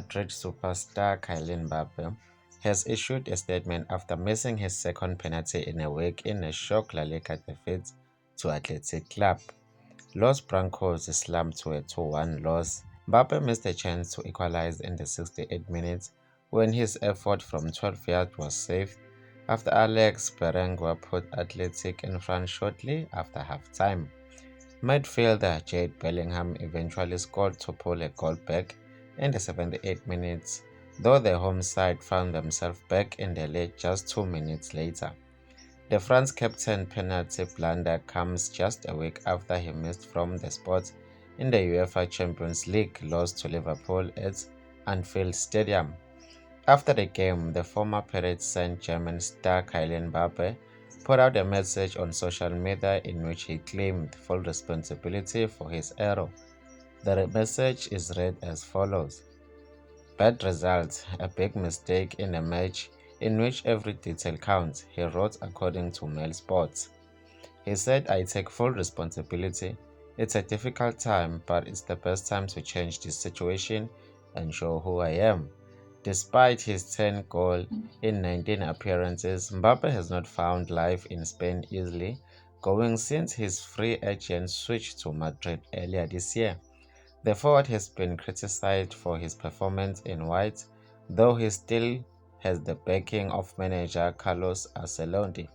Madrid superstar Kylian Mbappe has issued a statement after missing his second penalty in a week in a shock La Liga defeat to Athletic Club. Los Blancos slumped to a 2-1 loss. Mbappe missed a chance to equalize in the 68th minute when his effort from 12 yards was saved after Alex Berenguer put Athletic in front shortly after half-time. Midfielder Jude Bellingham eventually scored to pull a goal back in the 78th minutes, though the home side found themselves back in the lead just 2 minutes later. The France captain penalty blunder comes just a week after he missed from the spot in the UEFA Champions League loss to Liverpool at Anfield Stadium. After the game, the former Paris Saint-Germain star Kylian Mbappe put out a message on social media in which he claimed full responsibility for his error. The message is read as follows: "Bad result, a big mistake in a match in which every detail counts," he wrote according to Mail Sports. He said, "I take full responsibility. It's a difficult time, but it's the best time to change this situation and show who I am." Despite his 10 goal in 19 appearances, Mbappe has not found life in Spain easily going since his free agent switch to Madrid earlier this year. The forward has been criticized for his performance in white, though he still has the backing of manager Carlos Ancelotti.